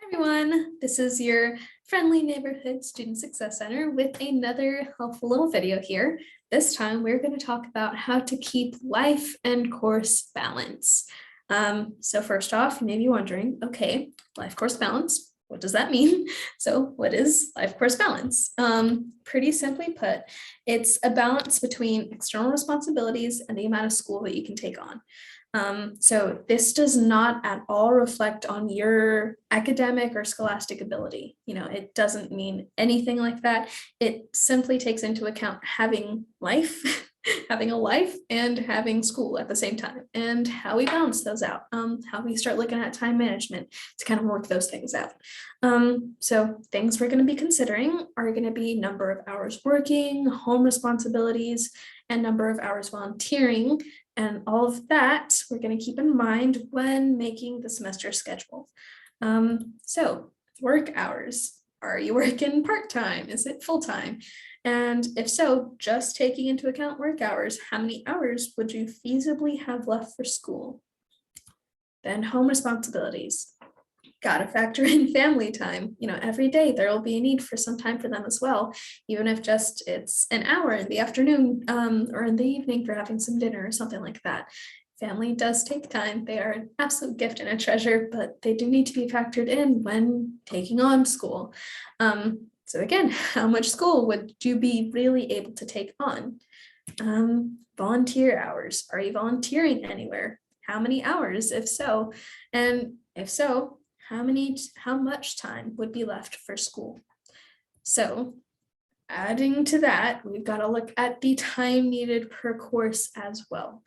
Everyone, this is your friendly neighborhood student success center with another helpful little video here. This time we're going to talk about how to keep life and course balance. So first off, you may be wondering, okay, life course balance, what does that mean? So what is life course balance? Pretty simply put, it's a balance between external responsibilities and the amount of school that you can take on. So this does not at all reflect on your academic or scholastic ability. It doesn't mean anything like that. It simply takes into account having life, having a life and having school at the same time, and how we balance those out, how we start looking at time management to kind of work those things out. So things we're going to be considering are going to be number of hours working, home responsibilities, and number of hours volunteering. And all of that we're going to keep in mind when making the semester schedule. So work hours. Are you working part-time? Is it full-time? And if so, just taking into account work hours, how many hours would you feasibly have left for school? Then home responsibilities. Got to factor in family time. Every day there will be a need for some time for them as well, even if just it's an hour in the afternoon or in the evening for having some dinner or something like that. Family does take time. They are an absolute gift and a treasure, but they do need to be factored in when taking on school. So again, how much school would you be really able to take on? Volunteer hours. Are you volunteering anywhere? How many hours, if so? And if so, how much time would be left for school? So adding to that, we've got to look at the time needed per course as well.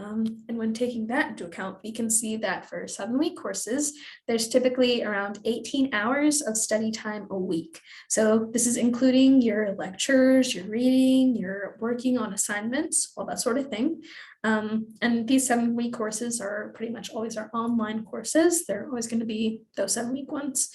And when taking that into account, we can see that for 7-week courses, there's typically around 18 hours of study time a week. So this is including your lectures, your reading, your working on assignments, all that sort of thing. And these 7-week courses are pretty much always our online courses. They're always going to be those 7-week ones.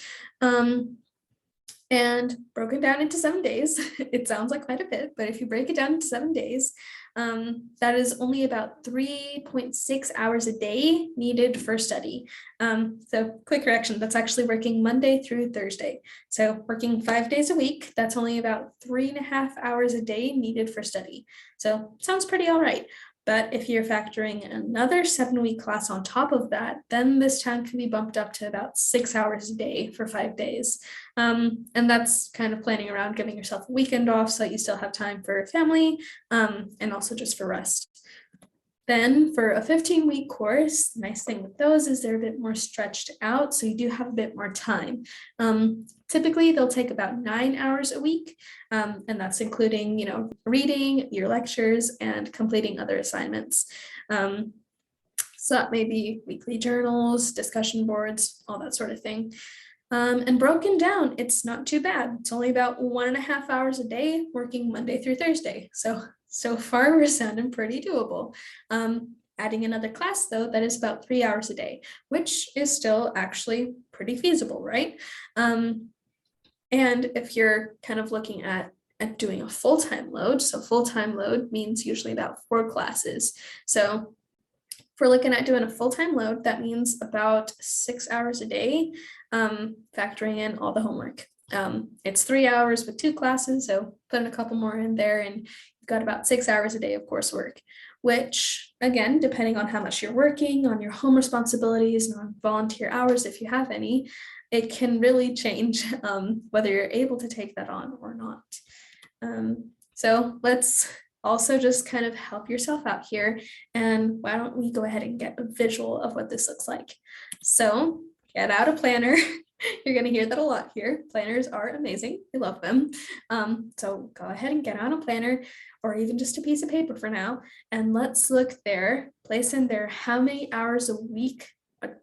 And broken down into 7 days, it sounds like quite a bit, but if you break it down into 7 days, that is only about 3.6 hours a day needed for study. So quick correction, that's actually working Monday through Thursday. So working 5 days a week, that's only about 3.5 hours a day needed for study. So sounds pretty all right. But if you're factoring another 7-week class on top of that, then this time can be bumped up to about 6 hours a day for 5 days. And that's kind of planning around giving yourself a weekend off so that you still have time for family and also just for rest. Then for a 15-week course, the nice thing with those is they're a bit more stretched out, so you do have a bit more time. Typically, they'll take about 9 hours a week, and that's including, reading, your lectures, and completing other assignments. So that may be weekly journals, discussion boards, all that sort of thing. And broken down, it's not too bad. It's only about 1.5 hours a day working Monday through Thursday. So far we're sounding pretty doable. Adding another class though, that is about 3 hours a day, which is still actually pretty feasible, right? And if you're kind of looking at doing a full-time load, so full-time load means usually about 4 classes. So if we're looking at doing a full-time load, that means about 6 hours a day, factoring in all the homework. It's 3 hours with 2 classes, so putting a couple more in there and you've got about 6 hours a day of coursework, which again, depending on how much you're working, on your home responsibilities and on volunteer hours, if you have any, it can really change whether you're able to take that on or not. So let's also just kind of help yourself out here. And why don't we go ahead and get a visual of what this looks like? So get out a planner. You're going to hear that a lot here. Planners are amazing. I love them. So go ahead and get out a planner or even just a piece of paper for now. And let's look there, place in there how many hours a week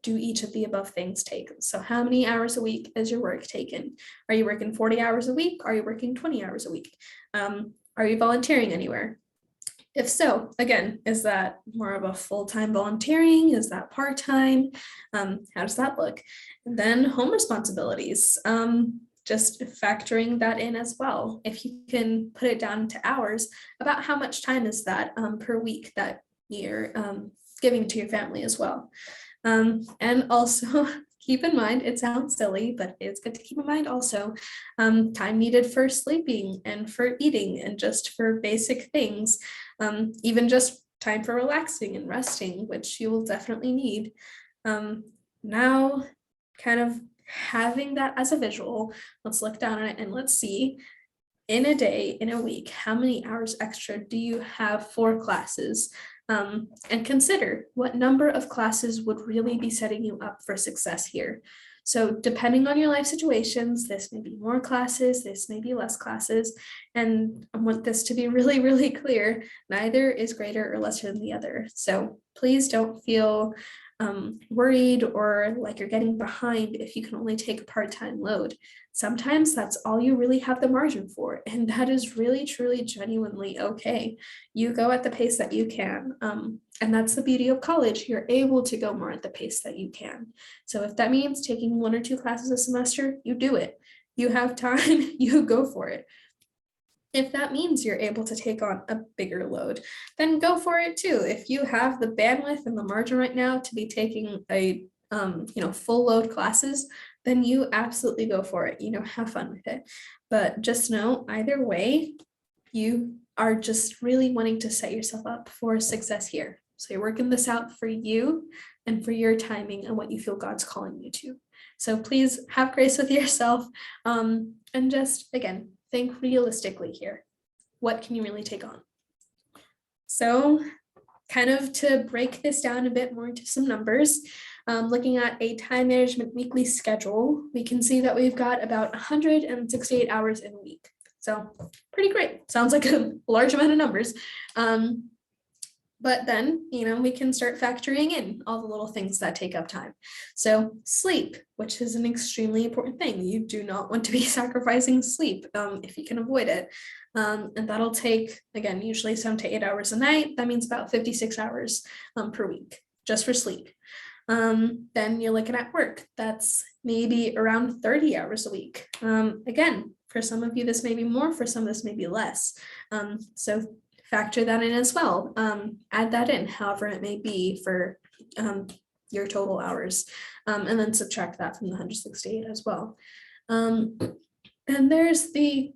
do each of the above things take. So how many hours a week is your work taken? Are you working 40 hours a week? Are you working 20 hours a week? Are you volunteering anywhere? If so, again, is that more of a full-time volunteering? Is that part-time? How does that look? And then home responsibilities, just factoring that in as well. If you can put it down to hours, about how much time is that per week that you're giving to your family as well. And also keep in mind, it sounds silly, but it's good to keep in mind also time needed for sleeping and for eating and just for basic things, even just time for relaxing and resting, which you will definitely need. Now, kind of having that as a visual, let's look down on it and let's see in a day, in a week, how many hours extra do you have for classes? And consider what number of classes would really be setting you up for success here. So depending on your life situations, this may be more classes, this may be less classes. And I want this to be really, really clear. Neither is greater or lesser than the other. So please don't feel worried or like you're getting behind if you can only take a part-time load. Sometimes that's all you really have the margin for, and that is really, truly, genuinely okay. You go at the pace that you can. And that's the beauty of college. You're able to go more at the pace that you can. So if that means taking 1 or 2 classes a semester, you do it. You have time, you go for it. If that means you're able to take on a bigger load, then go for it too. If you have the bandwidth and the margin right now to be taking a full load classes, then you absolutely go for it. Have fun with it. But just know either way, you are just really wanting to set yourself up for success here. So you're working this out for you and for your timing and what you feel God's calling you to. So please have grace with yourself, and just again, think realistically here. What can you really take on? So kind of to break this down a bit more into some numbers, looking at a time management weekly schedule, we can see that we've got about 168 hours in a week. So pretty great. Sounds like a large amount of numbers. But then, we can start factoring in all the little things that take up time. So sleep, which is an extremely important thing. You do not want to be sacrificing sleep if you can avoid it. And that'll take, again, usually 7 to 8 hours a night. That means about 56 hours per week just for sleep. Then you're looking at work. That's maybe around 30 hours a week. Again, for some of you, this may be more, for some, this may be less. So factor that in as well. Add that in, however it may be for your total hours, and then subtract that from the 168 as well. And there's the,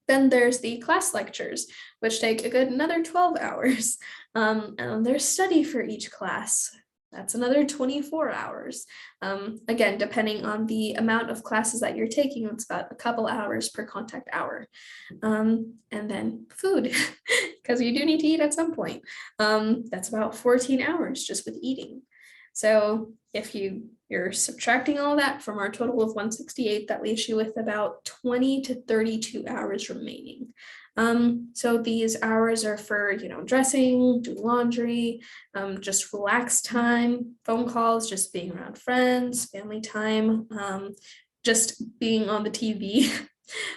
then there's the class lectures, which take a good another 12 hours. And there's study for each class. That's another 24 hours. Again, depending on the amount of classes that you're taking, it's about a couple hours per contact hour. And then food, because you do need to eat at some point. That's about 14 hours just with eating. So if you're subtracting all that from our total of 168, that leaves you with about 20 to 32 hours remaining. So these hours are for, dressing, do laundry, just relax time, phone calls, just being around friends, family time, just being on the TV,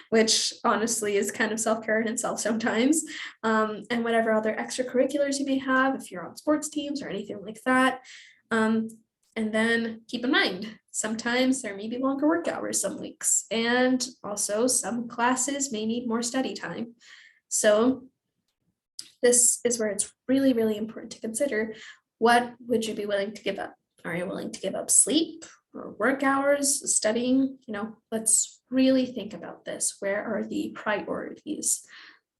which honestly is kind of self-care in itself sometimes, and whatever other extracurriculars you may have, if you're on sports teams or anything like that. And then keep in mind, sometimes there may be longer work hours some weeks, and also some classes may need more study time. So this is where it's really, really important to consider, what would you be willing to give up? Are you willing to give up sleep or work hours, studying? Let's really think about this. Where are the priorities?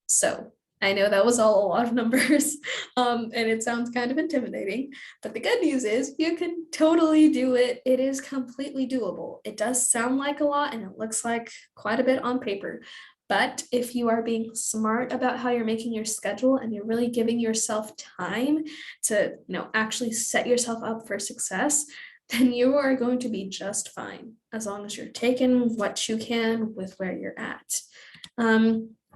So I know that was all a lot of numbers, and it sounds kind of intimidating, but the good news is you can totally do it. It is completely doable. It does sound like a lot and it looks like quite a bit on paper, but if you are being smart about how you're making your schedule and you're really giving yourself time to, actually set yourself up for success, then you are going to be just fine as long as you're taking what you can with where you're at.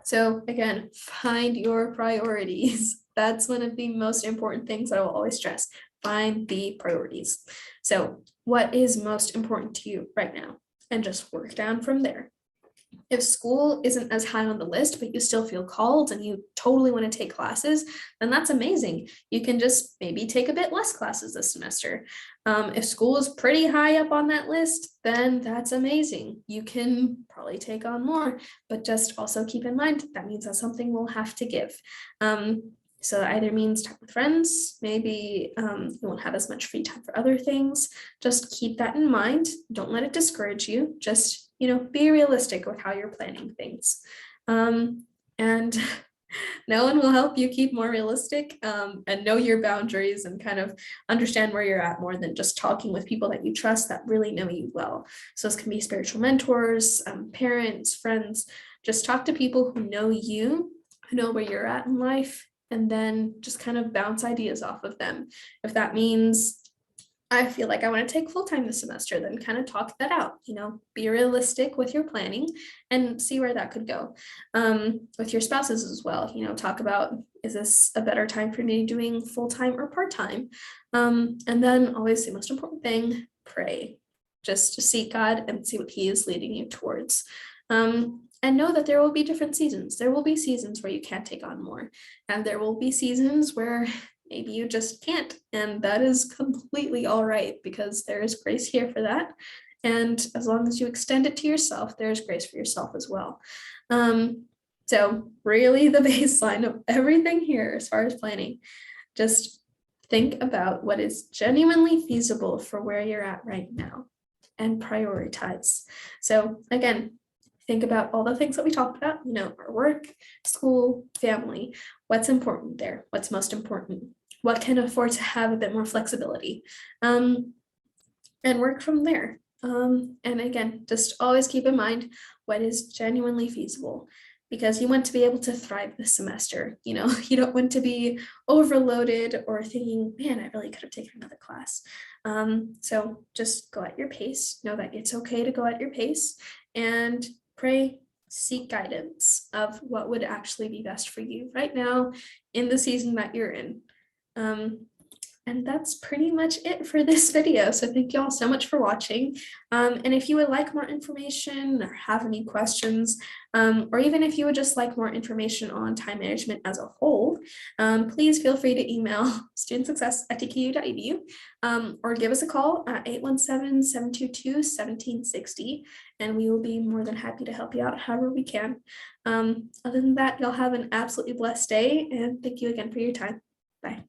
So again, find your priorities. That's one of the most important things that I will always stress. Find the priorities. So what is most important to you right now? And just work down from there. If school isn't as high on the list, but you still feel called and you totally want to take classes, then that's amazing. You can just maybe take a bit less classes this semester. If school is pretty high up on that list, then that's amazing. You can probably take on more, but just also keep in mind that means that something will have to give. So that either means time with friends, maybe you won't have as much free time for other things. Just keep that in mind. Don't let it discourage you. Just, be realistic with how you're planning things. And no one will help you keep more realistic and know your boundaries and kind of understand where you're at more than just talking with people that you trust that really know you well. So this can be spiritual mentors, parents, friends. Just talk to people who know you, who know where you're at in life, and then just kind of bounce ideas off of them. If that means I feel like I want to take full time this semester, then kind of talk that out, be realistic with your planning and see where that could go. With your spouses as well, talk about, is this a better time for me doing full time or part time? And then always the most important thing, pray. Just to seek God and see what He is leading you towards. And know that there will be different seasons. There will be seasons where you can't take on more, and there will be seasons where maybe you just can't, and that is completely all right, because there is grace here for that. And as long as you extend it to yourself, there's grace for yourself as well. So really the baseline of everything here as far as planning, just think about what is genuinely feasible for where you're at right now and prioritize. So again, think about all the things that we talked about, our work, school, family, what's important there, what's most important, what can afford to have a bit more flexibility, and work from there. And again, just always keep in mind what is genuinely feasible, because you want to be able to thrive this semester. You don't want to be overloaded or thinking, man, I really could have taken another class. So just go at your pace, know that it's okay to go at your pace, and pray, seek guidance of what would actually be best for you right now in the season that you're in. And that's pretty much it for this video. So thank you all so much for watching. And if you would like more information or have any questions, or even if you would just like more information on time management as a whole, please feel free to email studentsuccess@tku.edu, or give us a call at 817-722-1760, and we will be more than happy to help you out however we can. Other than that, y'all have an absolutely blessed day, and thank you again for your time. Bye.